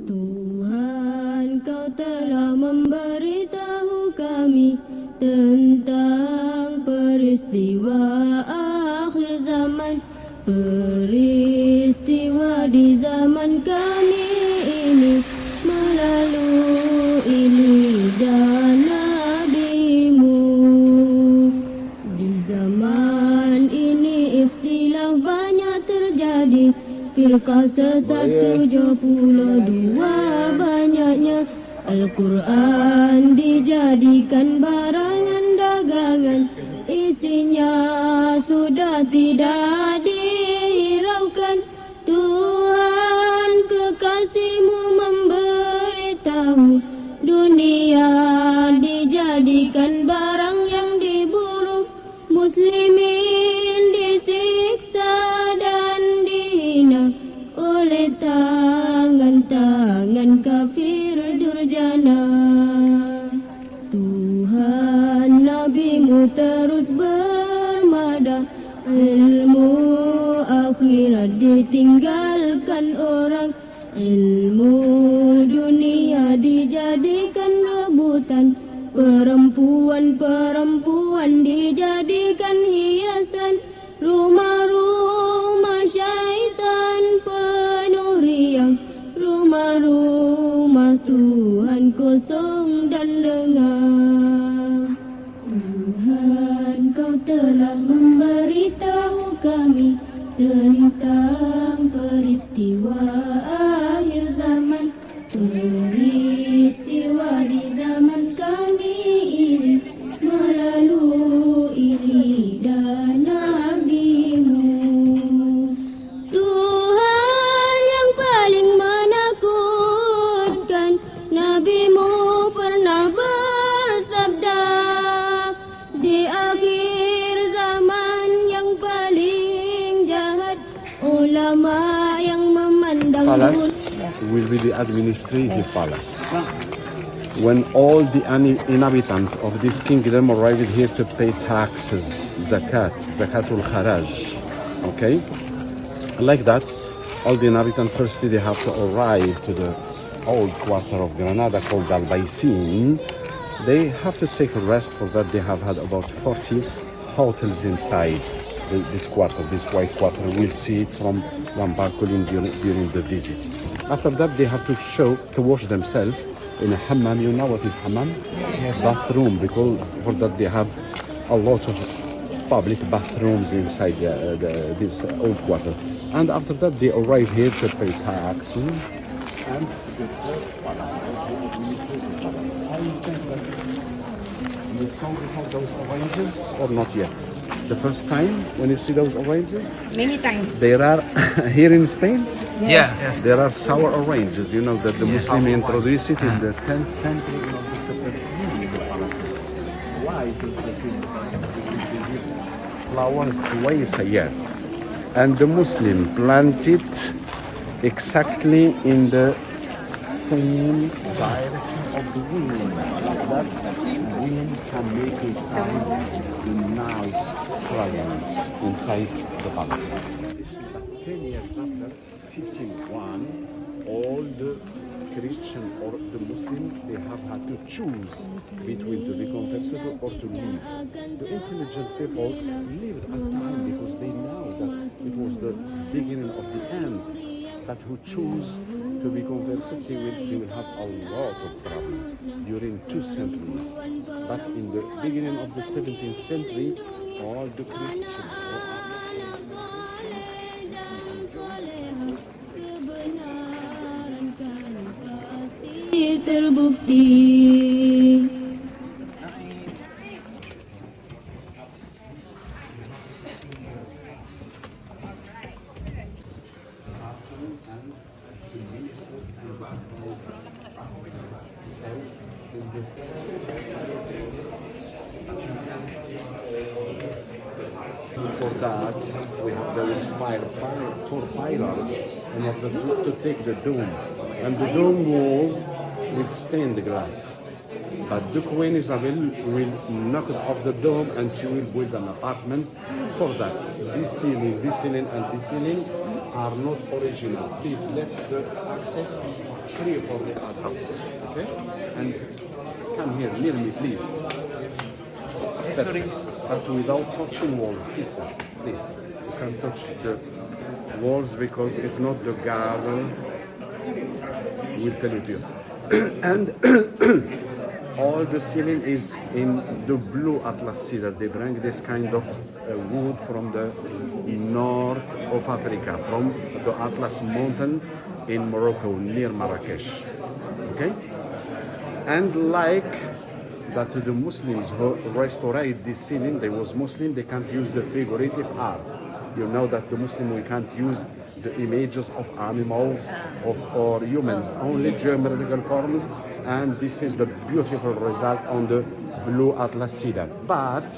Tuhan, kau telah memberitahu kami tentang peristiwa akhir zaman, peristiwa di zaman kami ini melalui lidah nabimu. Di zaman ini ikhtilaf banyak terjadi, firqah sesat 72 banyaknya. Al-Quran dijadikan barangan dagangan, isinya sudah tidak dihiraukan. Tuhan, kekasihmu memberitahu dunia dijadikan barang yang diburu, muslimin disiksa dan dihina oleh tangan-tangan kafir durjana. Tuhan, nabimu terus bermada, ilmu akhirat ditinggalkan orang, ilmu dunia dijadikan rebutan, perempuan-perempuan dijadikan hiasan, rumah-rumah syaitan penuh riang, rumah-rumah Tuhan kosong dan lengang. Tuhan, kau telah memberitahu kami tentang peristiwa akhir zaman, peristiwa di zaman kami ini melalui lidah nabimu. Tuhan yang paling menakutkan, nabimu pernah bersabda, di akhir zaman yang paling jahat, ulama yang memandang Palace will be the administrative palace. When all the inhabitants of this kingdom arrived here to pay taxes, zakatul kharaj, okay? Like that, all the inhabitants firstly they have to arrive to the old quarter of Granada called Al-Baysin. They have to take a rest. For that they have had about 40 hotels inside this quarter, this white quarter. We'll see it from one balcony during the visit. After that they have to wash themselves in a hammam. You know what is hammam? Yes. Bathroom, because for that they have a lot of public bathrooms inside this old quarter. And after that they arrive here to pay taxes and you saw before those oranges or not yet? The first time when you see those oranges? Many times. There are here in Spain? Yeah. Yes. There are sour oranges, you know, that the Muslim introduced it in the 10th century. Why? Flowers twice a year. And the Muslim plant it exactly in the same direction of the wind. That wind can make it sound a nice fragrance inside the palace. 10 years after 1501, all the Christian or the Muslim, they have had to choose between to be converted or to leave. The intelligent people lived at time because they know that it was the beginning of the end. But who choose to be converted, they will have a lot of problems during 2 centuries. But in the beginning of the 17th century, all the Christians terbukti. For that, we have those 4 pillars in order to take the dome. And the dome walls with stained glass. But the Queen Isabel will knock off the dome and she will build an apartment for that. This ceiling, and this ceiling are not original. Please let the access free for the adults. Okay? And come here, near me, please. But without touching walls, sister, please. You can touch the walls because if not, the garden will tell it you. And all the ceiling is in the blue Atlas cedar. They bring this kind of wood from the north of Africa, from the Atlas mountain in Morocco, near Marrakesh. Okay? And like that the Muslims who restored this ceiling, they was Muslim, they can't use the figurative art. You know that the Muslim, we can't use the images of animals or humans, only geometrical forms, and this is the beautiful result on the blue Atlas cedar. But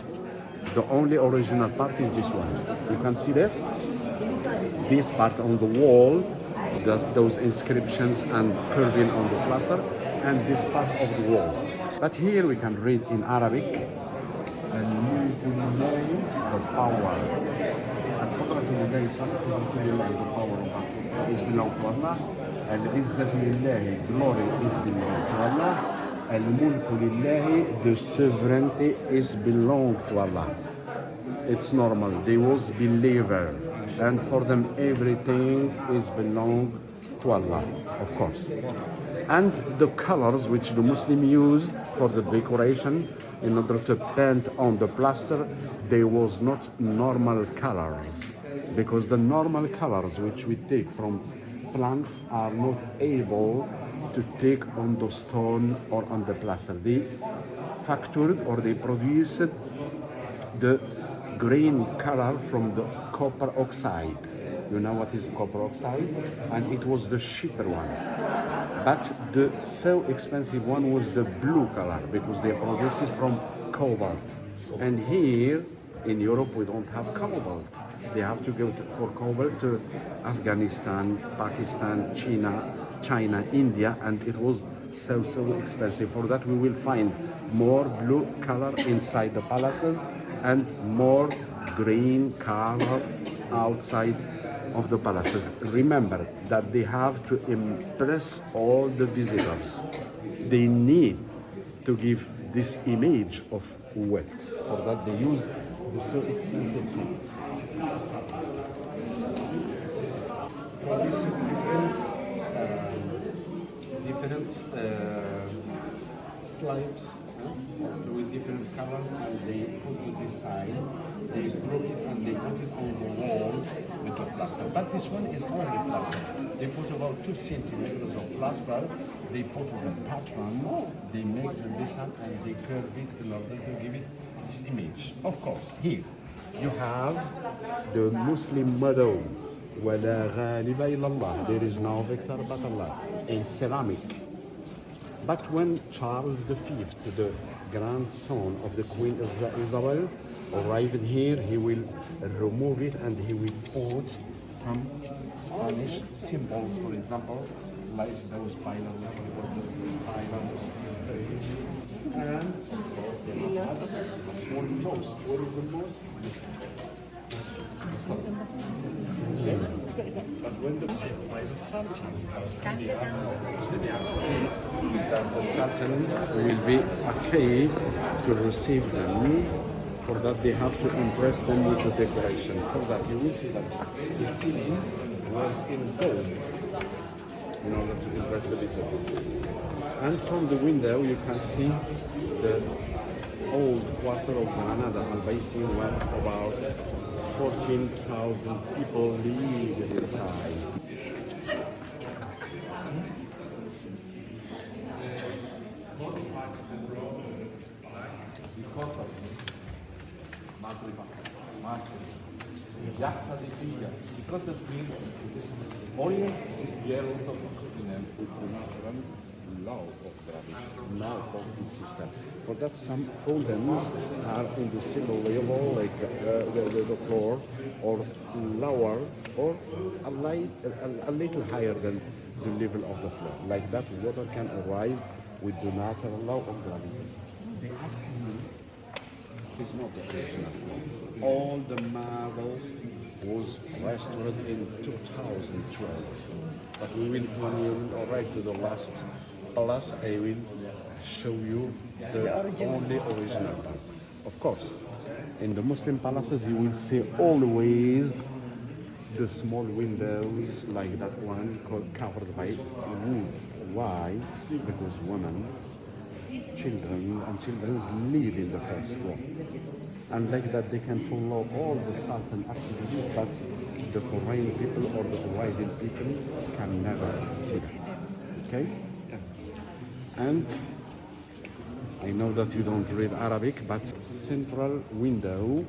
the only original part is this one. You can see there, this part on the wall, those inscriptions and curving on the plaster, and this part of the wall. But here we can read in Arabic, the power. القدرة لله سبحانه لله the power is belong to Allah. العزة لله, glory is belong to Allah. الملك لله, the sovereignty is belong to Allah. It's normal. They was believer, and for them everything is belong to Allah, of course. And the colors which the Muslim used for the decoration in order to paint on the plaster, they was not normal colors, because the normal colors which we take from plants are not able to take on the stone or on the plaster. They factored or they produced the green color from the copper oxide. You know what is copper oxide? And it was the cheaper one. But the so expensive one was the blue color, because they produce it from cobalt. And here in Europe we don't have cobalt. They have to go for cobalt to Afghanistan, Pakistan, China, India, and it was so expensive. For that we will find more blue color inside the palaces and more green color outside of the palaces. Remember that they have to impress all the visitors. They need to give this image of wealth. For that they use the so expensive thing. These different slabs with different colors, and they put it this side, they broke it and they put it on the wall with the plaster. But this one is only plaster. They put about 2 centimeters of plaster, they put the pattern, they make the design and they curve it in order to give it this image. Of course, here you have the Muslim motto, وَلَا غَالِبَ إِلَّا اللَّهِ, there is no victor but Allah, in ceramic. But when Charles V, the grandson of the Queen of Isabel, arrived here, he will remove it and he will put some Spanish symbols, for example, like those pylons, and one most. What is the most? But when the Sultan comes to the Sultan will be okay to receive them. For that they have to impress them with the decoration. For that you will see that the ceiling was in gold in order to impress the visitors. And from the window you can see the old quarter of Granada, and basically where about 14,000 people live inside. Because of me, Orient is jealous of Occident with the natural law of gravity, law of the system. For that, some fountains are in the single level, like the floor, or lower, or a little higher than the level of the floor. Like that, water can arrive with the natural law of gravity. They ask me, it's not the original floor. All the marble was restored in 2012. But when we will arrive to the last palace, I will show you the only original one. Of course, in the Muslim palaces, you will see always the small windows like that one covered by wood. Why? Because women, children live in the first floor. And like that they can follow all the Sultan activities, but the foreign people or the arriving people can never see them. Okay? And I know that you don't read Arabic, but central window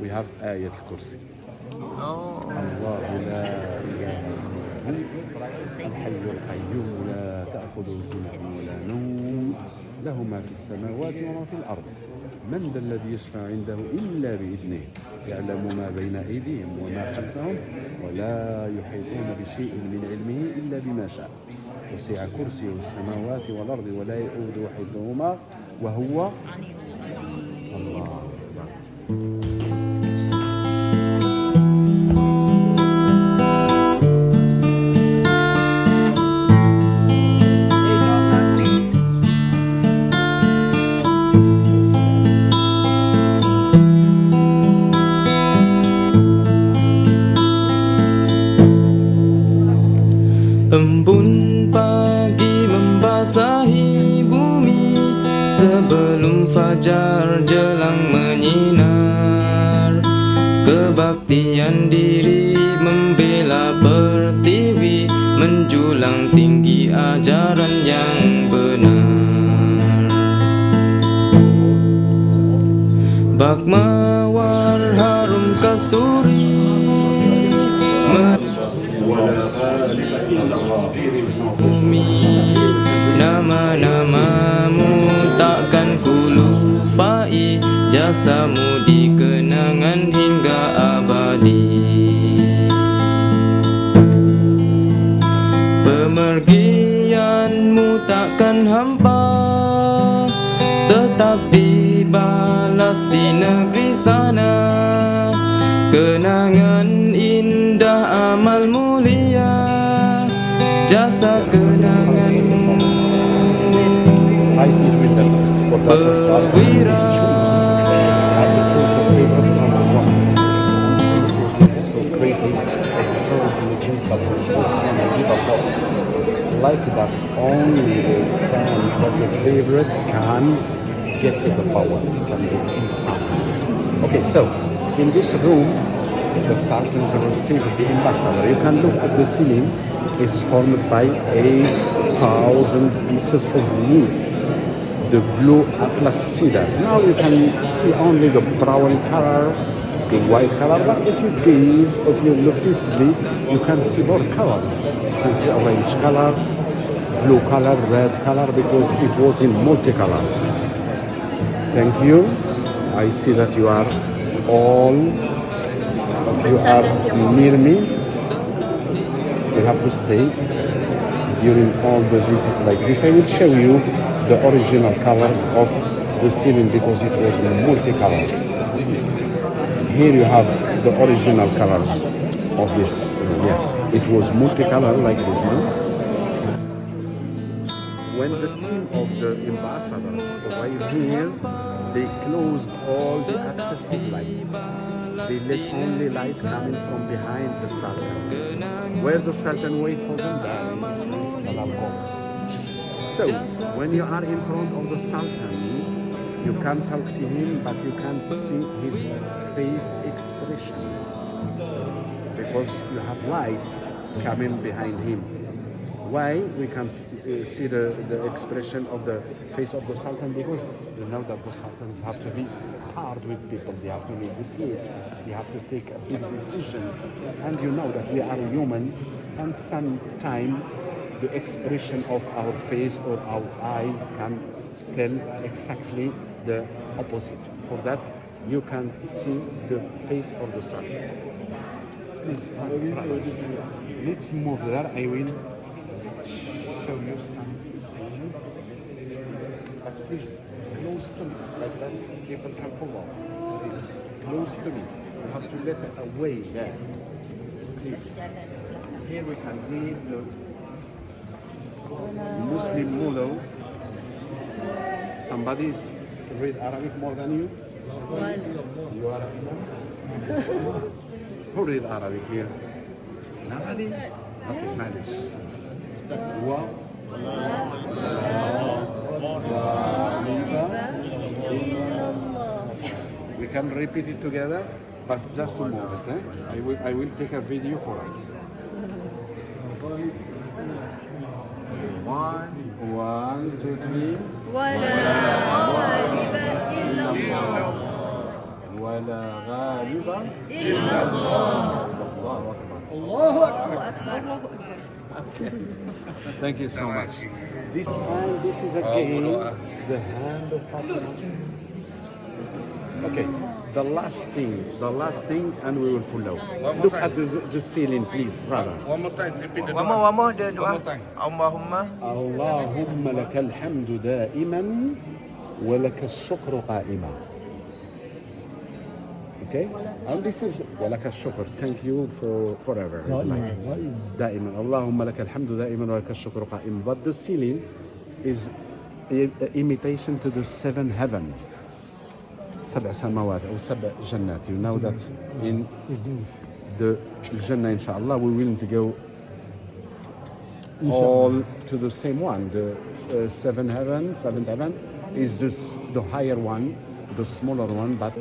we have Ayat al-Kursi. الله لا إله إلا هو الحي القيوم لا تأخذه سنة ولا نوم له ما في السماوات وما في الأرض من ذا الذي يشفع عنده إلا بإذنه يعلم ما بين أيديهم وما خلفهم ولا يحيطون بشيء من علمه إلا بما شاء وسع كرسيه السماوات والأرض ولا يؤوده حفظهما وهو الله Embun pagi membasahi bumi sebelum fajar jelang menyinar. Kebaktian diri membela pertiwi menjulang tinggi ajaran yang benar. Bak mawar harum kasturi bumi, nama-namamu takkan ku lupai, jasamu di kenangan hingga abadi. Pemergianmu takkan hampa, tetap dibalas di negeri sana. Kenangan indah amal mulia, jasa kenanganmu perwira. Like that, only the son of the favorites can get to the power, can get inside. Okay, so in this room, the sultans received the ambassador. You can look at the ceiling. It's formed by 8,000 pieces of wood. The blue atlas cedar. Now you can see only the brown color, the white color, but if you gaze, if you look closely, you can see more colors. You can see orange color, blue color, red color, because it was in multicolors. Thank you. I see that you are all of you are near me. You have to stay during all the visit like this. I will show you the original colors of the ceiling because it was multicolors. Here you have the original colors of this. Yes, it was multicolor like this one. When the team of the ambassadors arrived here, they closed all the access of light. They let only light coming from behind the Sultan. Where the Sultan wait for them, there is off. So, when you are in front of the Sultan, you can talk to him, but you can't see his face expressions because you have light coming behind him. Why we can't see the expression of the face of the Sultan? Because you know that the Sultans have to be hard with people. They have to negotiate. They have to take big decisions. And you know that we are human, and sometimes the expression of our face or our eyes can tell exactly the opposite. For that, you can see the face of the Sultan. Please, let's move there. I will show you something, but please, close to me, like that people can follow. Please, close to me. You have to let it away there. Please. Here we can read the Muslim Mulo. Somebody read Arabic more than you? You are Imam? Who read Arabic here? Nobody? Okay, معلش. We can repeat it together, but just a moment. I will take a video for us. One, two, three. ولا غالب إلا الله ولا غالب إلا الله الله أكبر. الله أكبر. Thank you so much. This is again the hand of Fatima. Okay, the last thing, and we will follow. Look at the ceiling, please, brothers. One more time, repeat the One dua. more, the dua. One more time. Allahumma. اللهم لك الحمد دائما ولك الشكر قائما. Okay, and this is ولك الشكر. Thank you for forever. دائما اللهم لك الحمد دائما ولك الشكر قائما. But the ceiling is imitation to the seven heaven. سبع سماوات أو سبع جنات. You know that in the Jannah, inshallah, we will go all to the same one. The seventh heaven is the higher one, the smaller one, but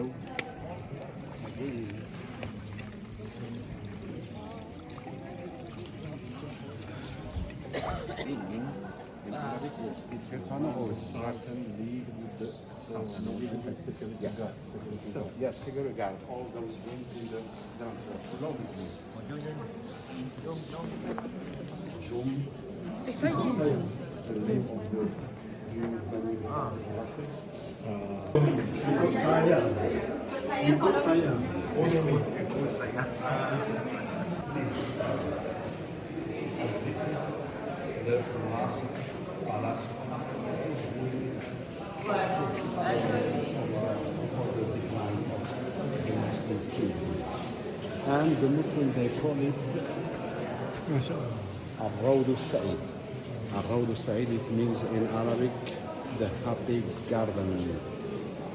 in Arabic, it gets on or starts and lead with the sound. So, yes, security guard, all those rooms in the ground floor. Follow me, please. The name of the and the Muslim they call it Al-Rawd al-Sa'id. Al-Rawd al-Sa'id, it means in Arabic the happy garden.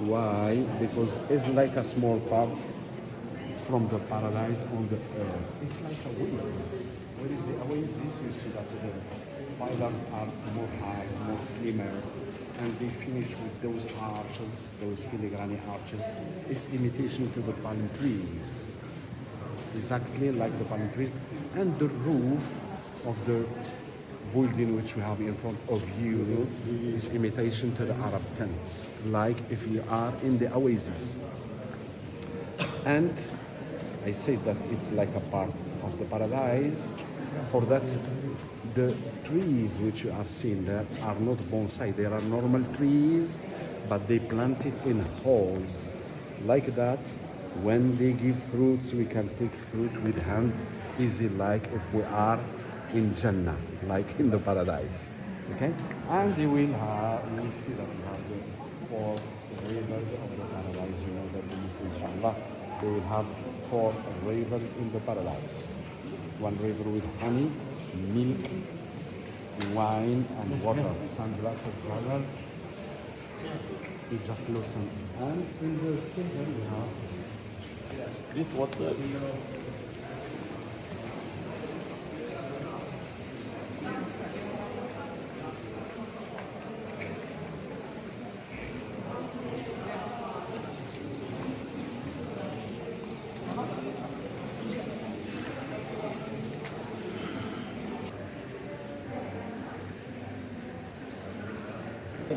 Why? Because it's like a small part from the paradise on the earth. It's like a oasis. What is the oasis? You see that the pillars are more high, more slimmer, and they finish with those arches, those filigrane arches. It's imitation to the palm trees. Exactly like the palm trees. And the roof of the building which we have in front of you is imitation to the Arab tents, like if you are in the oasis. And I say that it's like a part of the paradise. For that, the trees which you are seeing there are not bonsai. They are normal trees, but they planted in holes. Like that, when they give fruits, we can take fruit with hand, easy like if we are in Jannah, like in the paradise. Okay? And you will see that we have the four rivers of the paradise. You know that inshallah, they will have four rivers in the paradise. One river with honey, milk, wine, and water. Sunglasses, brother. You just listen. And in the center we have this water.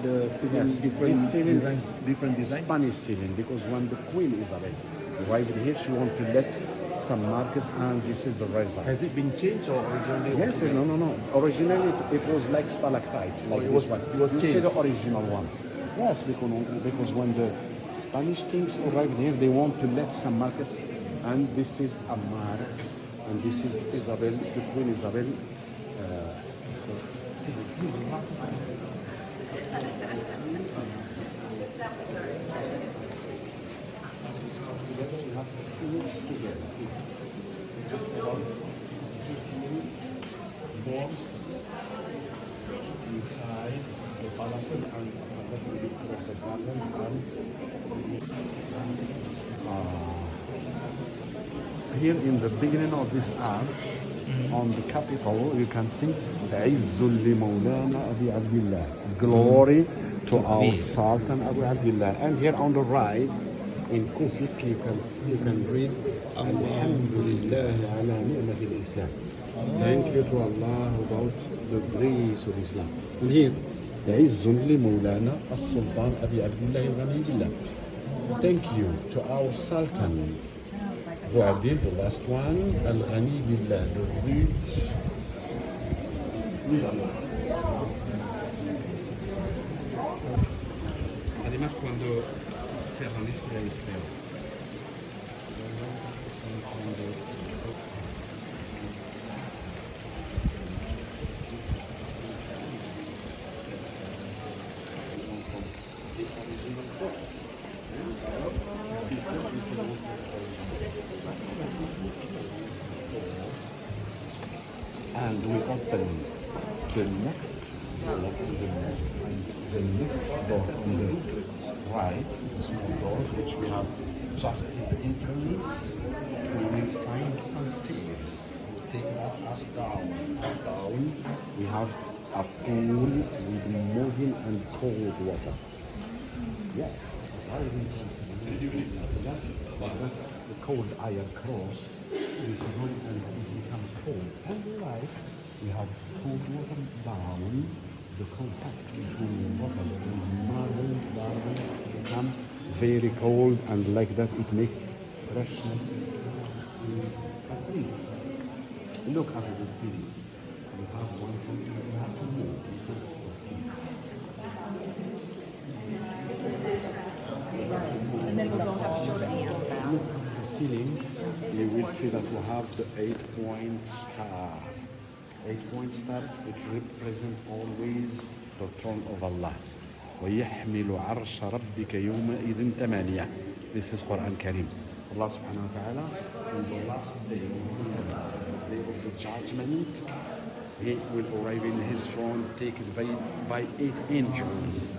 The ceiling, different design. Spanish ceiling, because when the Queen Isabel arrived here, she wanted to let some markers, and this is the result. Has it been changed or originally? Yes, no. Originally it was like stalactites, like it was- this one. it was You see changed. the original one. Yes, because when the Spanish kings arrived here, they want to let some markers, and this is a mark, and this is Isabel, the Queen Isabel. palaces and that will be across the gardens and here in the beginning of this arch on the capital you can see عز لمولانا أبي عبد الله, glory to our Sultan Abu Abdullah. And here on the right in Kufik you can read Alhamdulillah ala ni'mat al-Islam. Thank you to Allah about the grace of Islam. And here عز لمولانا السلطان أبي عبد الله الغني بالله. Thank you to our Sultan Abu Abdul, the last one, Al-Ghani Billah, the rich with Allah. Además, cuando cierran esto ya es peor. And we open the next door, the next door on the right, the small doors which we have just in the entrance. We will find some stairs. We'll take us down. We have a pool with moving and cold water. Yes, the cold iron cross is going and become cold. And right, we have cold water down. The contact between water and marble become very cold, and like that it makes freshness. At least look at the city. We have one thing we have to move. And then we'll go have shorter hand pass. The ceiling, you will see that we have the 8-point star. 8-point star, which represent always the throne of Allah. وَيَحْمِلُ عَرْشَ رَبِّكَ يَوْمَئِذٍ ثَمَانِيَةٌ. This is Quran Karim. Allah subhanahu wa ta'ala, on the last day, the day of the judgment, He will arrive in His throne taken by 8 angels.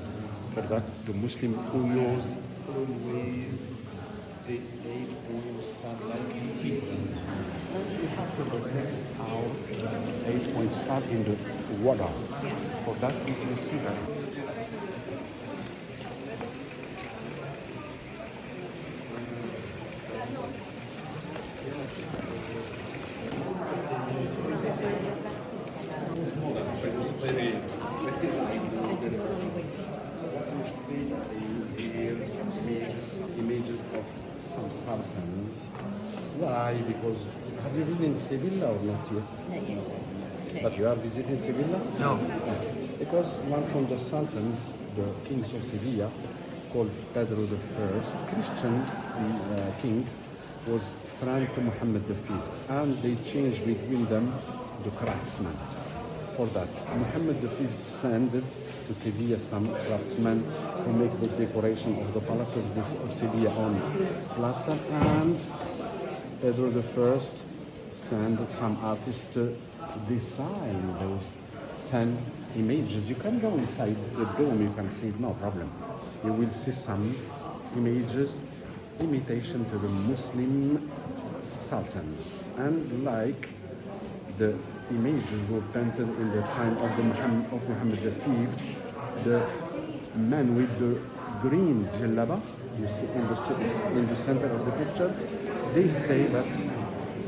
For that, the Muslim who knows always the 8-point star like He said. And we have to protect our 8-point star in the water. For that, if you see that. Images of some sultans. Why? Because have you been in Sevilla or not yet? Not yet. But you are visiting Sevilla? No. Because one from the sultans, the kings of Sevilla, called Pedro I, Christian king, was Franco Muhammad V, and they changed between them the craftsmen. For that, Muhammad V sent to Sevilla some craftsmen who make the decoration of the palace of Sevilla on Plaza, and Pedro I sent some artists to design those 10 images. You can go inside the dome, you can see no problem. You will see some images, imitation to the Muslim sultans, and like the images were painted in the time of Muhammad V, the man with the green jellaba, you see in the center of the picture, they say that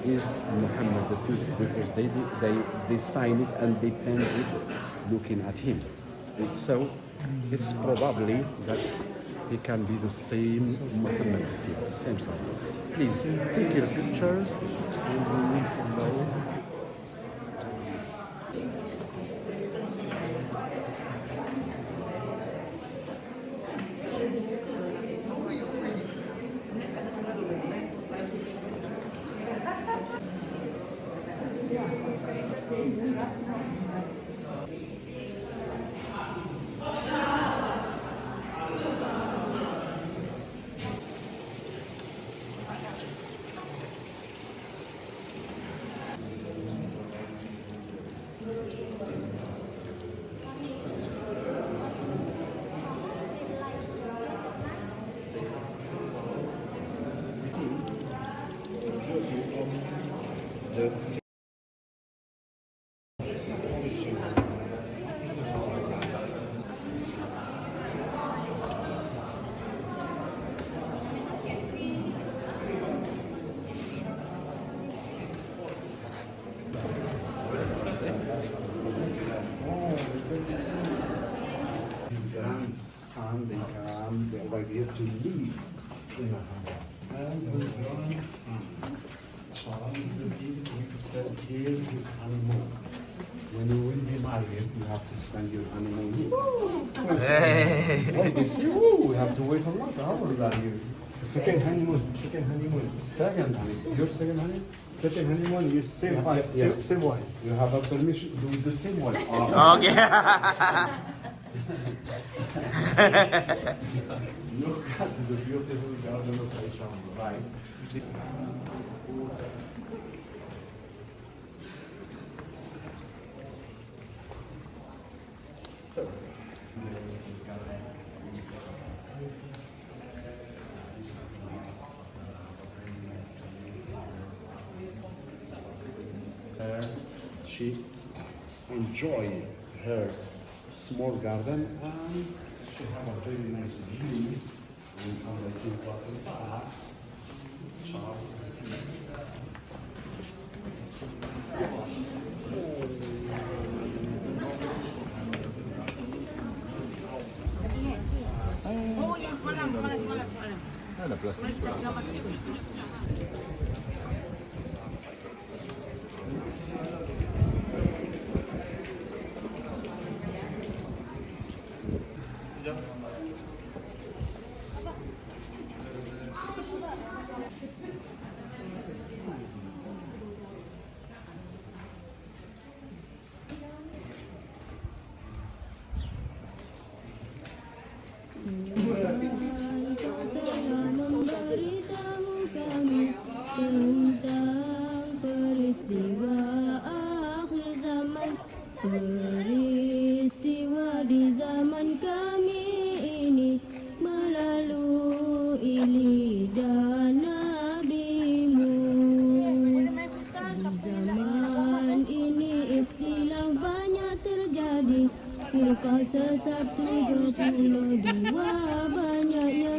is Muhammad V because they sign it and they paint it looking at him. So it's probably that he can be the same Muhammad V, the same son. Please take your pictures and we will follow. grandson, they arrive here to live in Alhambra. And his grandson, Charles, will here his honeymoon. When you will be married, you have to spend your honeymoon here. Hey! You see, we have to wait a lot. How old are you? Second honeymoon. Second honeymoon. Second honeymoon. Your second honeymoon? Second honeymoon. You same wife. Yeah. Same wife. You have a permission to do the same one. Okay. Look at the beautiful garden of Alhambra, right? So, she enjoy her small garden and she have a very nice view. And as I see what in back, Oh, yang semalam. Ada plastik. telah memberitahu kami tentang peristiwa akhir zaman, peristiwa di zaman kami ini melalui lidah nabimu. Di zaman ini ikhtilaf banyak terjadi, firqah sesat 72 banyaknya.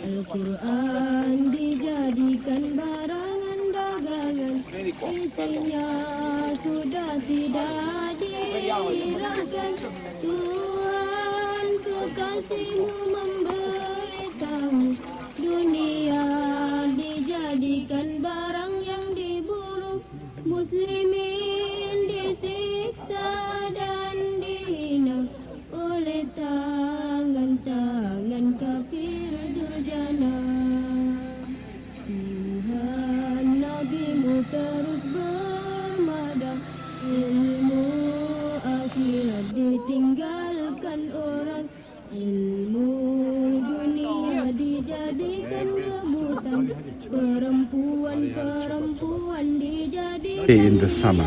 Al-Quran dijadikan barangan dagangan, isinya sudah tidak dihiraukan. Tuhan kekasihmu memberitahu, dunia dijadikan barang yang diburu, muslimin disiksa dan dihina oleh tangan-tangan kafir durjana. Tuhan nabimu terus bermadam, ilmu akhirat ditinggalkan orang, ilmu dunia dijadikan rebutan, perempuan-perempuan dijadikan in the summer.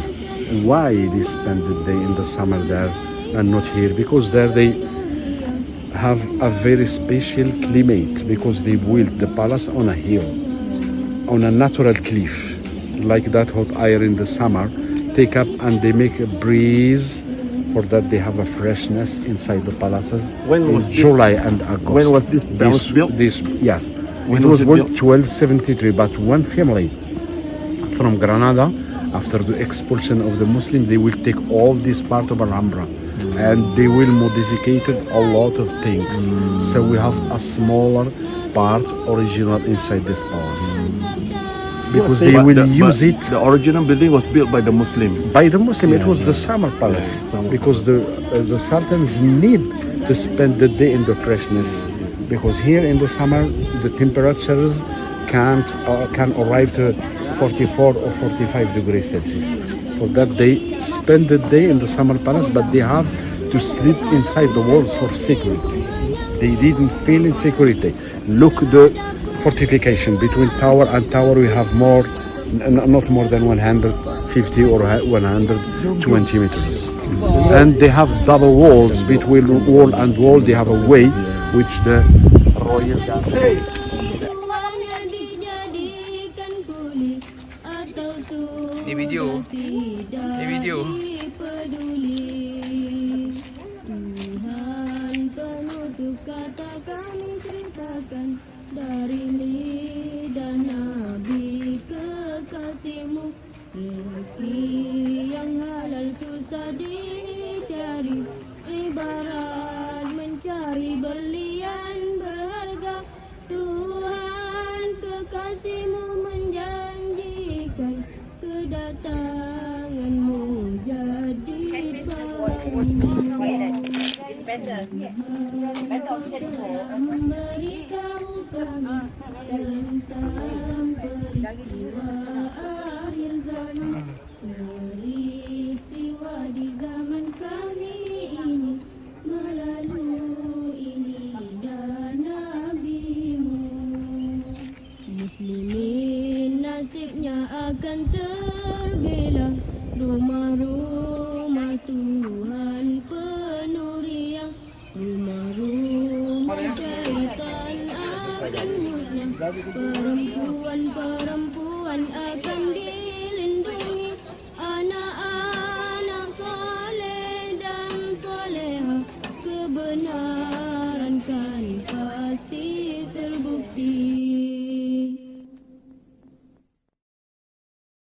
Why they spend the day in the summer there and not here? Because there they have a very special climate, because they built the palace on a hill, on a natural cliff, like that hot air in the summer take up and they make a breeze. For that they have a freshness inside the palaces. When was in this- July and August. when was this palace built? Yes, When it was was it built built? 1273. But one family from Granada, after the expulsion of the Muslim, they will take all this part of Alhambra and they will modify a lot of things. So we have a smaller part original inside this palace. Because they will use it The original building was built by the Muslim. by the Muslim. It Yeah, was yeah. the summer palace, Yeah, summer because the sultans need to spend the day in the freshness, because here in the summer the temperatures can arrive to 44 or 45 degrees Celsius. For that they spend the day in the summer palace, but they have to sleep inside the walls for security. They didn't feel insecurity. Look the fortification between tower and tower. We have more, not more than 150 or 120 meters, and they have double walls between wall and wall. They have a way which the royal guard. Tuanya dijadikan kuli atau Ini video. nyata kami ceritakan dari lidah Nabi kekasihmu. Rezeki yang halal susah dicari, ibarat mencari berlian berharga. Tuhan kekasihmu menjanjikan kedatanganmu jadi bahan. It's better. Better option Memberitahu kami tentang peristiwa akhir zaman, peristiwa di zaman kami ini melalui lidah nabimu. Muslimin nasibnya akan terbela, rumah-rumah Tuhan penuh riang, rumah-rumah syaitan akan musnah, perempuan-perempuan akan dilindungi, anak-anak